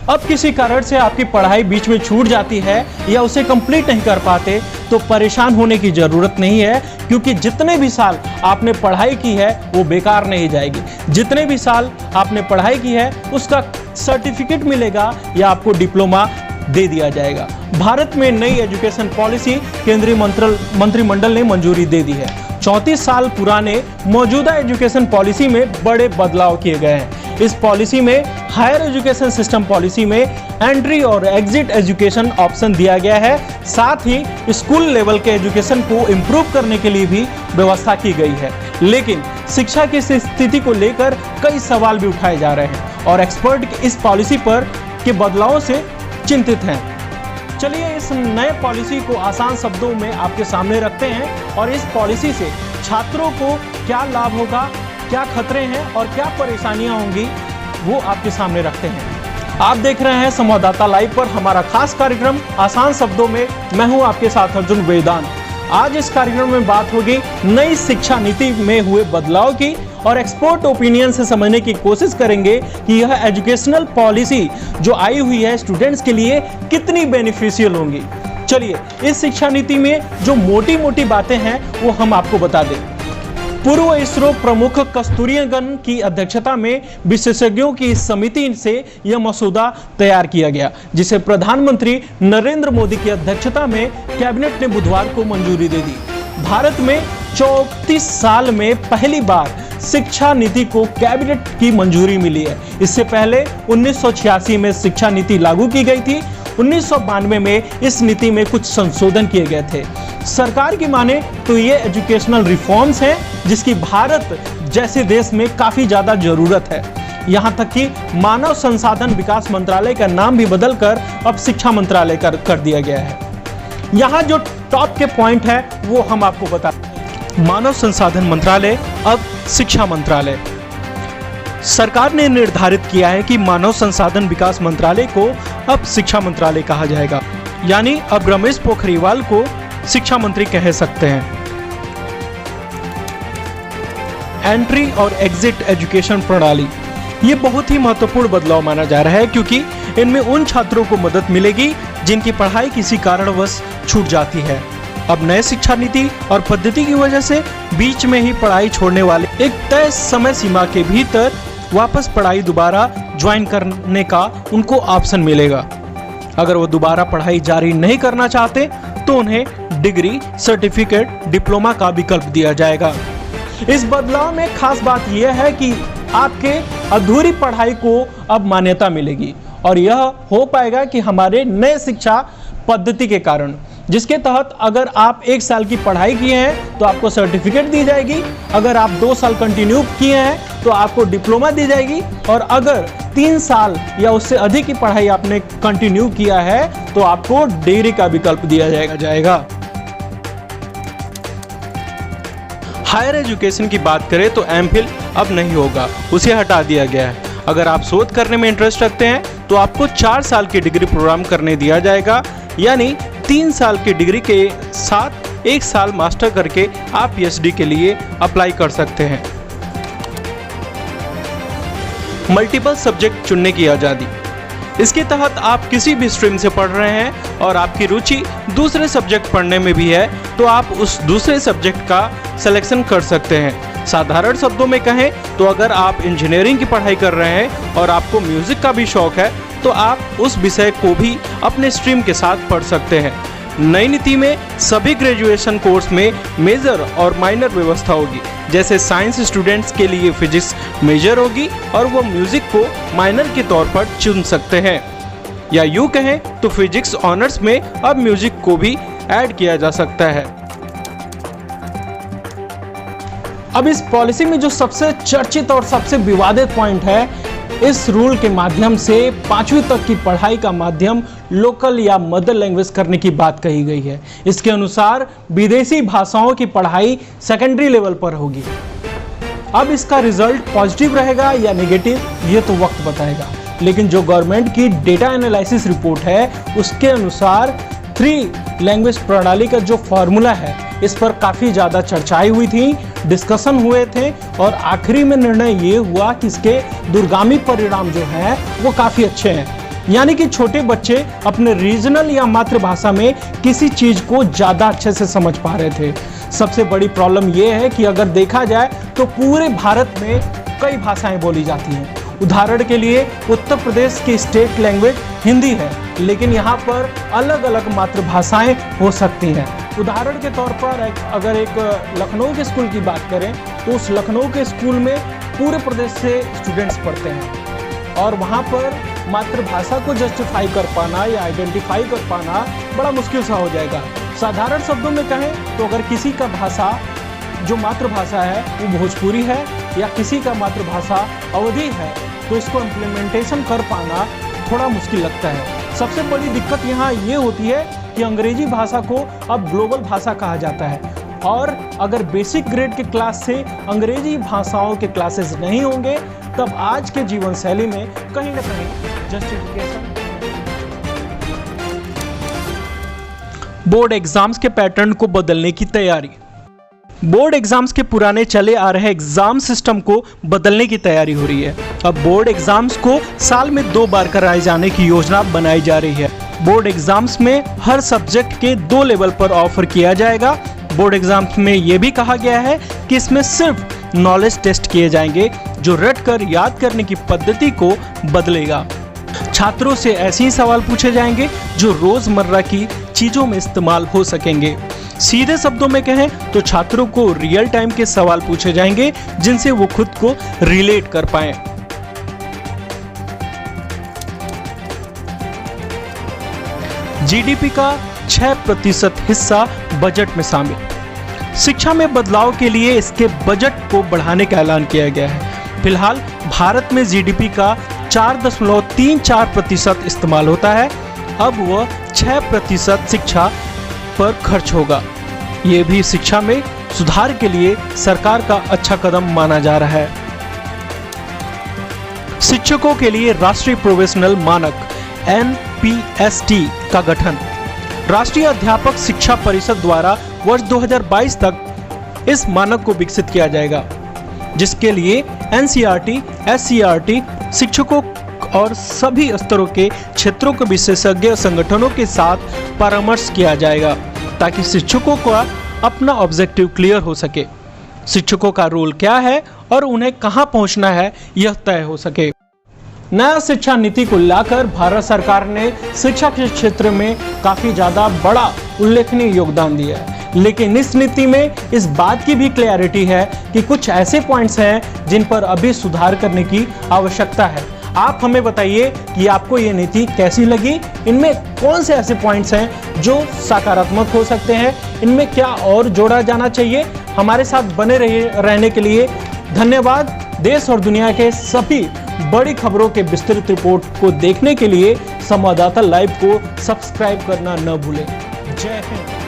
अब किसी कारण से आपकी पढ़ाई बीच में छूट जाती है या उसे कंप्लीट नहीं कर पाते तो परेशान होने की ज़रूरत नहीं है, क्योंकि जितने भी साल आपने पढ़ाई की है वो बेकार नहीं जाएगी। जितने भी साल आपने पढ़ाई की है उसका सर्टिफिकेट मिलेगा या आपको डिप्लोमा दे दिया जाएगा। भारत में नई एजुकेशन पॉलिसी केंद्रीय मंत्रिमंडल ने मंजूरी दे दी है। 34 साल पुराने मौजूदा एजुकेशन पॉलिसी में बड़े बदलाव किए गए हैं। इस पॉलिसी में हायर एजुकेशन सिस्टम पॉलिसी में एंट्री और एग्जिट एजुकेशन ऑप्शन दिया गया है। साथ ही स्कूल लेवल के एजुकेशन को इम्प्रूव करने के लिए भी व्यवस्था की गई है। लेकिन शिक्षा की स्थिति को लेकर कई सवाल भी उठाए जा रहे हैं और एक्सपर्ट इस पॉलिसी पर के बदलावों से चिंतित हैं। चलिए इस नए पॉलिसी को आसान शब्दों में आपके सामने रखते हैं और इस पॉलिसी से छात्रों को क्या लाभ होगा, क्या खतरे हैं और क्या परेशानियां होंगी वो आपके सामने रखते हैं। आप देख रहे हैं संवाददाता लाइव पर हमारा खास कार्यक्रम आसान शब्दों में। मैं हूं आपके साथ अर्जुन वेदांत। आज इस कार्यक्रम में बात होगी नई शिक्षा नीति में हुए बदलाव की और एक्सपर्ट ओपिनियन से समझने की कोशिश करेंगे कि यह एजुकेशनल पॉलिसी जो आई हुई है स्टूडेंट्स के लिए कितनी बेनिफिशियल होंगी। चलिए इस शिक्षा नीति में जो मोटी मोटी बातें हैं वो हम आपको बता दें। पूर्व इसरो प्रमुख कस्तूरिरंगन की अध्यक्षता में विशेषज्ञों की इस समिति से यह मसौदा तैयार किया गया, जिसे प्रधानमंत्री नरेंद्र मोदी की अध्यक्षता में कैबिनेट ने बुधवार को मंजूरी दे दी। भारत में 34 साल में पहली बार शिक्षा नीति को कैबिनेट की मंजूरी मिली है। इससे पहले 1986 में शिक्षा नीति लागू की गई थी। 1992 में इस नीति में कुछ संशोधन किए गए थे। सरकार की माने तो ये एजुकेशनल रिफॉर्म्स हैं जिसकी भारत जैसे देश में काफी ज्यादा जरूरत है। यहाँ तक कि मानव संसाधन विकास मंत्रालय का नाम भी बदलकर अब शिक्षा मंत्रालय कर दिया गया है। यहाँ जो टॉप के पॉइंट है वो हम आपको बता। मानव संसाधन मंत्रालय अब शिक्षा मंत्रालय। सरकार ने निर्धारित किया है कि मानव संसाधन विकास मंत्रालय को अब शिक्षा मंत्रालय कहा जाएगा, यानी अब रमेश पोखरियाल को शिक्षा मंत्री कह सकते हैं। एंट्री और एग्जिट एजुकेशन प्रणाली, ये बहुत ही महत्वपूर्ण बदलाव माना जा रहा है, क्योंकि इनमें उन छात्रों को मदद मिलेगी जिनकी पढ़ाई किसी कारणवश छूट जाती है। अब नए शिक्षा नीति और पद्धति की वजह से बीच में ही पढ़ाई छोड़ने वाले एक तय समय सीमा के भीतर वापस पढ़ाई दोबारा ज्वाइन करने का उनको ऑप्शन मिलेगा। अगर वो दोबारा पढ़ाई जारी नहीं करना चाहते तो उन्हें डिग्री, सर्टिफिकेट, डिप्लोमा का विकल्प दिया जाएगा। इस बदलाव में खास बात यह है कि आपके अधूरी पढ़ाई को अब मान्यता मिलेगी और यह हो पाएगा कि हमारे नए शिक्षा पद्धति के कारण, जिसके तहत अगर आप 1 साल की पढ़ाई किए हैं तो आपको सर्टिफिकेट दी जाएगी। अगर आप 2 साल कंटिन्यू किए हैं तो आपको डिप्लोमा दी जाएगी और अगर 3 साल या उससे अधिक की पढ़ाई आपने कंटिन्यू किया है तो आपको डिग्री का विकल्प दिया जाएगा। हायर एजुकेशन की बात करें तो एमफिल अब नहीं होगा, उसे हटा दिया गया है। अगर आप शोध करने में इंटरेस्ट रखते हैं तो आपको 4 साल की डिग्री प्रोग्राम करने दिया जाएगा, यानी 3 साल की डिग्री के साथ 1 साल मास्टर करके आप पीएचडी के लिए अप्लाई कर सकते हैं। मल्टीपल सब्जेक्ट चुनने की आज़ादी, इसके तहत आप किसी भी स्ट्रीम से पढ़ रहे हैं और आपकी रुचि दूसरे सब्जेक्ट पढ़ने में भी है तो आप उस दूसरे सब्जेक्ट का सिलेक्शन कर सकते हैं। साधारण शब्दों में कहें तो अगर आप इंजीनियरिंग की पढ़ाई कर रहे हैं और आपको म्यूजिक का भी शौक है तो आप उस विषय को भी अपने स्ट्रीम के साथ पढ़ सकते हैं। नई नीति में सभी ग्रेजुएशन कोर्स में मेजर और माइनर व्यवस्था होगी। जैसे साइंस स्टूडेंट्स के लिए फिजिक्स मेजर होगी और वो म्यूजिक को माइनर के तौर पर चुन सकते हैं, या यूँ कहें तो फिजिक्स ऑनर्स में अब म्यूजिक को भी ऐड किया जा सकता है। अब इस पॉलिसी में जो सबसे चर्चित और सबसे विवादित पॉइंट है, इस रूल के माध्यम से 5वीं तक की पढ़ाई का माध्यम लोकल या मदर लैंग्वेज करने की बात कही गई है। इसके अनुसार विदेशी भाषाओं की पढ़ाई सेकेंडरी लेवल पर होगी। अब इसका रिजल्ट पॉजिटिव रहेगा या नेगेटिव ये तो वक्त बताएगा, लेकिन जो गवर्नमेंट की डेटा एनालिसिस रिपोर्ट है उसके अनुसार 3 लैंग्वेज प्रणाली का जो फॉर्मूला है इस पर काफ़ी ज़्यादा चर्चाएं हुई थी, डिस्कशन हुए थे और आखिरी में निर्णय ये हुआ कि इसके दूरगामी परिणाम जो हैं वो काफ़ी अच्छे हैं। यानी कि छोटे बच्चे अपने रीजनल या मातृभाषा में किसी चीज को ज्यादा अच्छे से समझ पा रहे थे। सबसे बड़ी प्रॉब्लम यह है कि अगर देखा जाए तो पूरे भारत में कई भाषाएं बोली जाती हैं। उदाहरण के लिए उत्तर प्रदेश की स्टेट लैंग्वेज हिंदी है, लेकिन यहाँ पर अलग अलग मातृभाषाएं हो सकती हैं। उदाहरण के तौर पर अगर एक लखनऊ के स्कूल की बात करें तो उस लखनऊ के स्कूल में पूरे प्रदेश से स्टूडेंट्स पढ़ते हैं और वहाँ पर मातृभाषा को जस्टिफाई कर पाना या आइडेंटिफाई कर पाना बड़ा मुश्किल सा हो जाएगा। साधारण शब्दों में कहें तो अगर किसी का भाषा जो मातृभाषा है वो भोजपुरी है या किसी का मातृभाषा अवधी है तो इसको इम्प्लीमेंटेशन कर पाना थोड़ा मुश्किल लगता है। सबसे बड़ी दिक्कत यहाँ ये होती है कि अंग्रेजी भाषा को अब ग्लोबल भाषा कहा जाता है और अगर बेसिक ग्रेड के क्लास से अंग्रेजी भाषाओं के क्लासेस नहीं होंगे तब आज के जीवन शैली में कहीं ना कहीं जस्टिफिकेशन। बोर्ड एग्जाम्स के पैटर्न को बदलने की तैयारी। बोर्ड एग्जाम्स के पुराने चले आ रहे एग्जाम सिस्टम को बदलने की तैयारी हो रही है। अब बोर्ड एग्जाम्स को साल में 2 बार कराए जाने की योजना बनाई जा रही है। बोर्ड एग्जाम्स में हर सब्जेक्ट के 2 लेवल पर ऑफर किया जाएगा। बोर्ड एग्जाम्स में यह भी कहा गया है कि इसमें सिर्फ नॉलेज टेस्ट किए जाएंगे जो रट कर याद करने की पद्धति को बदलेगा। छात्रों से ऐसे ही सवाल पूछे जाएंगे जो रोजमर्रा की चीजों में इस्तेमाल हो सकेंगे। सीधे शब्दों में कहें तो छात्रों को रियल टाइम के सवाल पूछे जाएंगे जिनसे वो खुद को रिलेट कर पाएं। जीडीपी का 6% हिस्सा बजट में शामिल। शिक्षा में बदलाव के लिए इसके बजट को बढ़ाने का ऐलान किया गया है। फिलहाल भारत में जीडीपी का 4.34% इस्तेमाल होता है। अब वह 6% शिक्षा पर खर्च होगा। ये भी शिक्षा में सुधार के लिए सरकार का अच्छा कदम माना जा रहा है। शिक्षकों के लिए राष्ट्रीय प्रोफेशनल मानक NPST का गठन। राष्ट्रीय अध्यापक शिक्षा परिषद द्वारा वर्ष 2022 तक इस मानक को विकसित किया जाएगा, जिसके लिए NCERT, SCERT शिक्षकों और सभी स्तरों के क्षेत्रों के विशेषज्ञ संगठनों के साथ परामर्श किया जाएगा ताकि शिक्षकों का अपना ऑब्जेक्टिव क्लियर हो सके। शिक्षकों का रोल क्या है और उन्हें कहां पहुंचना है यह तय हो सके। नया शिक्षा नीति को लाकर भारत सरकार ने शिक्षा के क्षेत्र में काफी ज्यादा बड़ा उल्लेखनीय योगदान दिया है, लेकिन इस नीति में इस बात की भी क्लैरिटी है कि कुछ ऐसे पॉइंट्स हैं जिन पर अभी सुधार करने की आवश्यकता है। आप हमें बताइए कि आपको ये नीति कैसी लगी, इनमें कौन से ऐसे पॉइंट्स हैं जो सकारात्मक हो सकते हैं, इनमें क्या और जोड़ा जाना चाहिए। हमारे साथ बने रहने के लिए धन्यवाद। देश और दुनिया के सभी बड़ी खबरों के विस्तृत रिपोर्ट को देखने के लिए संवाददाता लाइव को सब्सक्राइब करना न भूलें। जय हिंद।